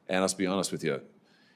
And let's be honest with you,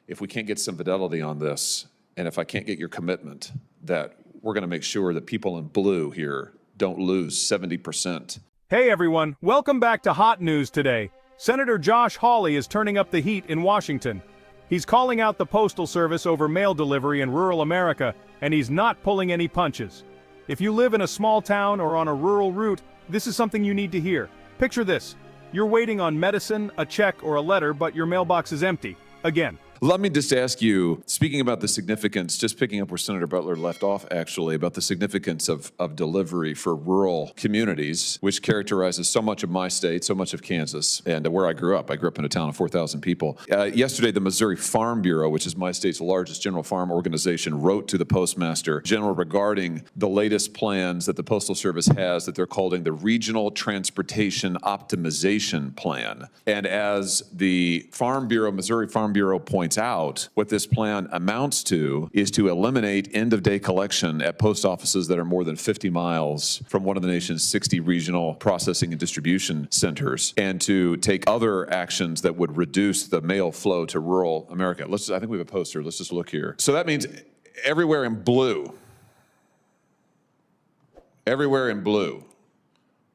if we can't get some fidelity on this, and if I can't get your commitment that we're going to make sure that people in blue here don't lose 70%. Hey everyone, welcome back to Hot News today. Senator Josh Hawley is turning up the heat in Washington. He's calling out the Postal Service over mail delivery in rural America, and he's not pulling any punches. If you live in a small town or on a rural route, this is something you need to hear. Picture this. You're waiting on medicine, a check, or a letter, but your mailbox is empty. Again. Let me just ask you, speaking about the significance, just picking up where Senator Butler left off, actually, about the significance of delivery for rural communities, which characterizes so much of my state, so much of Kansas, and where I grew up. I grew up in a town of 4,000 people. Yesterday, the Missouri Farm Bureau, which is my state's largest general farm organization, wrote to the Postmaster General regarding the latest plans that the Postal Service has that they're calling the Regional Transportation Optimization Plan. And as the Farm Bureau, Missouri Farm Bureau points out, what this plan amounts to is to eliminate end-of-day collection at post offices that are more than 50 miles from one of the nation's 60 regional processing and distribution centers, and to take other actions that would reduce the mail flow to rural America. I think we have a poster. Let's just look here. So that means everywhere in blue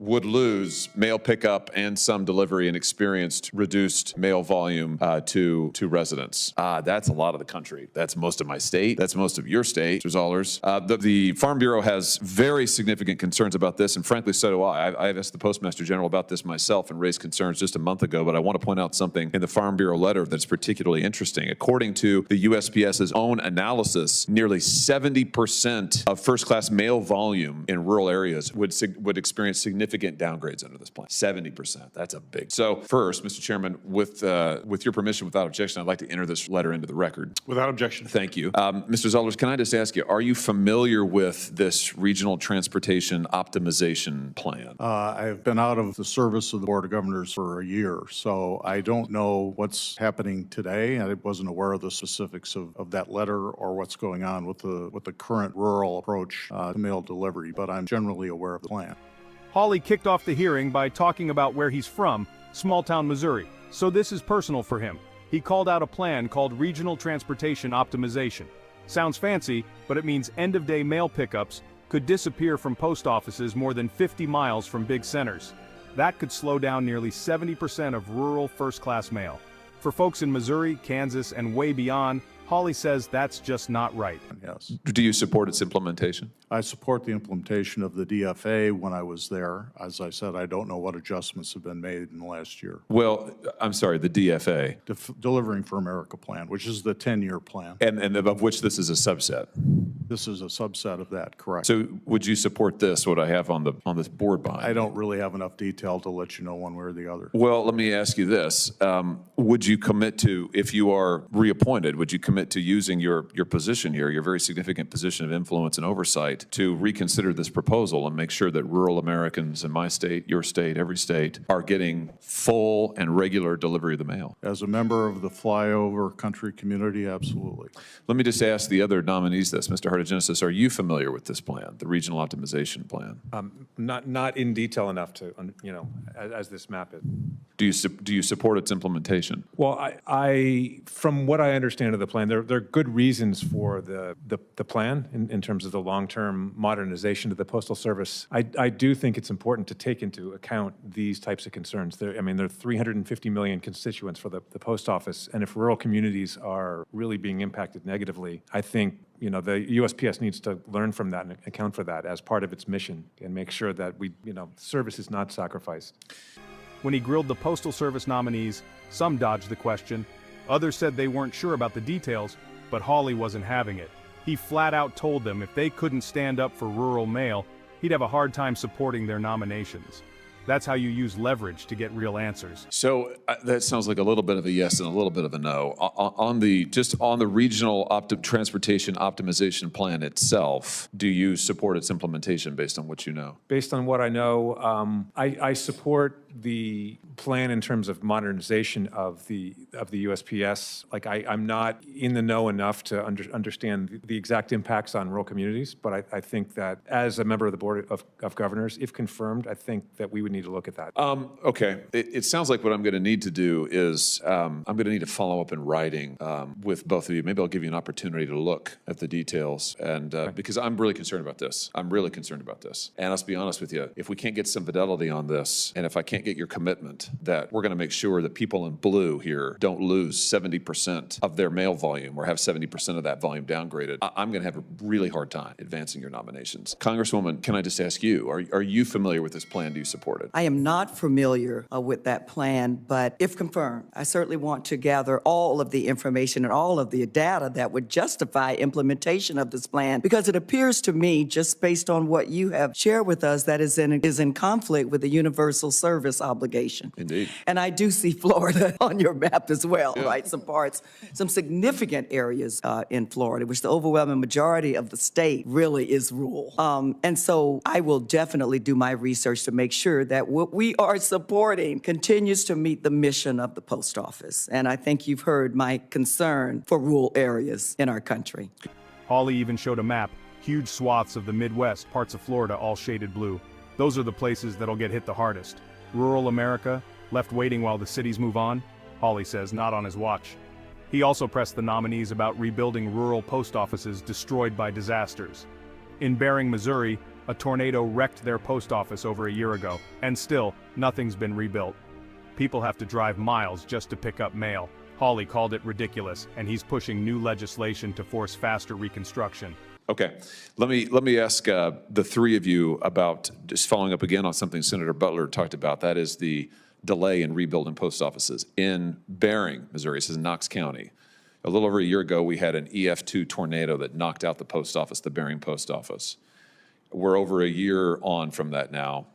would lose mail pickup and some delivery and experienced reduced mail volume to residents. That's a lot of the country. That's most of my state. That's most of your state, Mr. Zollers. The Farm Bureau has very significant concerns about this, and frankly, so do I. I've asked the Postmaster General about this myself and raised concerns just a month ago, but I want to point out something in the Farm Bureau letter that's particularly interesting. According to the USPS's own analysis, nearly 70% of first-class mail volume in rural areas would experience significant downgrades under this plan. 70%. That's a big. So first, Mr. Chairman, with your permission, without objection, I'd like to enter this letter into the record. Without objection. Thank you. Mr. Zollers, can I just ask you, are you familiar with this Regional Transportation Optimization Plan? I've been out of the service of the Board of Governors for a year, so I don't know what's happening today. I wasn't aware of the specifics of that letter or what's going on with the current rural approach to mail delivery, but I'm generally aware of the plan. Hawley kicked off the hearing by talking about where he's from, small-town Missouri, so this is personal for him. He called out a plan called Regional Transportation Optimization. Sounds fancy, but it means end-of-day mail pickups could disappear from post offices more than 50 miles from big centers. That could slow down nearly 70% of rural first-class mail. For folks in Missouri, Kansas, and way beyond, Hawley says that's just not right. Yes. Do you support its implementation? I support the implementation of the DFA when I was there. As I said, I don't know what adjustments have been made in the last year. Well, I'm sorry, the DFA. Delivering for America plan, which is the 10-year plan. And of which this is a subset. This is a subset of that, correct. So would you support this, what I have on this board behind I me? don't really have enough detail to let you know one way or the other. Well, let me ask you this. Would you commit to, if you are reappointed, would you commit to using your position here, your very significant position of influence and oversight, to reconsider this proposal and make sure that rural Americans in my state, your state, every state, are getting full and regular delivery of the mail? As a member of the flyover country community, absolutely. Let me just ask the other nominees this. Mr. Hartogenesis, are you familiar with this plan, the Regional Optimization Plan? Not in detail enough to, as this map is. Do you support its implementation? Well, I from what I understand of the plan, there are good reasons for the plan in terms of the long-term modernization of the Postal Service. I do think it's important to take into account these types of concerns. There are 350 million constituents for the post office, and if rural communities are really being impacted negatively, I think the USPS needs to learn from that and account for that as part of its mission and make sure that service is not sacrificed. When he grilled the Postal Service nominees, some dodged the question. Others said they weren't sure about the details, but Hawley wasn't having it. He flat out told them if they couldn't stand up for rural mail, he'd have a hard time supporting their nominations. That's how you use leverage to get real answers. So that sounds like a little bit of a yes and a little bit of a no. On the Regional Transportation Optimization Plan itself, do you support its implementation based on what you know? Based on what I know, I support the plan in terms of modernization of the USPS. Like I'm not in the know enough to understand the exact impacts on rural communities, but I think that as a member of the Board of Governors, if confirmed, I think that we would need to look at that. Okay. It sounds like what I'm going to need to do is I'm going to need to follow up in writing with both of you. Maybe I'll give you an opportunity to look at the details, and because I'm really concerned about this. I'm really concerned about this. And let's be honest with you, if we can't get some fidelity on this, and if I can't get your commitment that we're going to make sure that people in blue here don't lose 70% of their mail volume or have 70% of that volume downgraded, I'm going to have a really hard time advancing your nominations. Congresswoman, can I just ask you, are you familiar with this plan? Do you support it? I am not familiar with that plan, but if confirmed, I certainly want to gather all of the information and all of the data that would justify implementation of this plan, because it appears to me, just based on what you have shared with us, that is in conflict with the universal service obligation. Indeed. And I do see Florida on your map as well, right? Some significant areas in Florida, which the overwhelming majority of the state really is rural. And so I will definitely do my research to make sure that what we are supporting continues to meet the mission of the post office. And I think you've heard my concern for rural areas in our country. Hawley even showed a map, huge swaths of the Midwest, parts of Florida all shaded blue. Those are the places that'll get hit the hardest. Rural America, left waiting while the cities move on? Hawley says not on his watch. He also pressed the nominees about rebuilding rural post offices destroyed by disasters. In Bering, Missouri, a tornado wrecked their post office over a year ago, and still, nothing's been rebuilt. People have to drive miles just to pick up mail. Hawley called it ridiculous, and he's pushing new legislation to force faster reconstruction. Okay, let me ask the three of you about, just following up again on something Senator Butler talked about, that is the delay in rebuilding post offices. In Bering, Missouri, this is Knox County, a little over a year ago, we had an EF2 tornado that knocked out the post office, the Bering post office. We're over a year on from that now,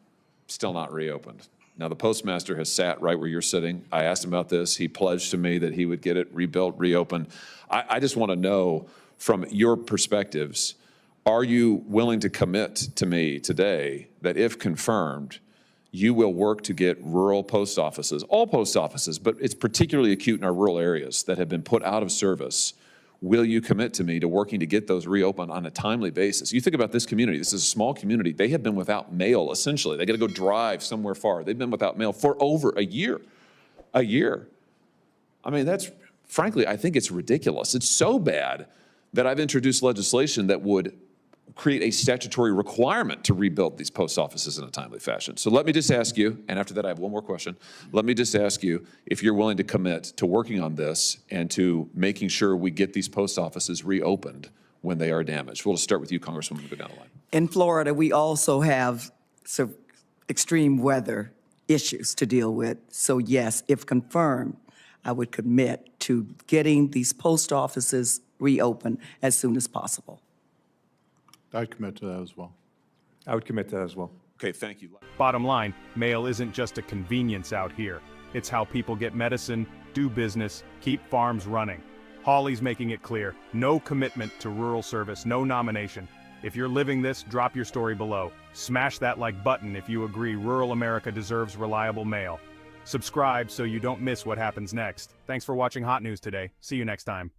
still not reopened. Now, the postmaster has sat right where you're sitting. I asked him about this. He pledged to me that he would get it rebuilt, reopened. I just want to know, from your perspectives, are you willing to commit to me today that if confirmed, you will work to get rural post offices, all post offices, but it's particularly acute in our rural areas that have been put out of service? Will you commit to me to working to get those reopened on a timely basis? You think about this community. This is a small community. They have been without mail, essentially. They got to go drive somewhere far. They've been without mail for over a year. A year. I mean, that's, frankly, I think it's ridiculous. It's so bad that I've introduced legislation that would create a statutory requirement to rebuild these post offices in a timely fashion. So let me just ask you, and after that I have one more question, let me just ask you if you're willing to commit to working on this and to making sure we get these post offices reopened when they are damaged. We'll start with you, Congresswoman, go down the line. In Florida, we also have some extreme weather issues to deal with. So yes, if confirmed, I would commit to getting these post offices reopened as soon as possible. I'd commit to that as well. I would commit to that as well. Okay, thank you. Bottom line, mail isn't just a convenience out here. It's how people get medicine, do business, keep farms running. Hawley's making it clear, no commitment to rural service, no nomination. If you're living this, drop your story below. Smash that like button if you agree rural America deserves reliable mail. Subscribe so you don't miss what happens next. Thanks for watching Hot News today. See you next time.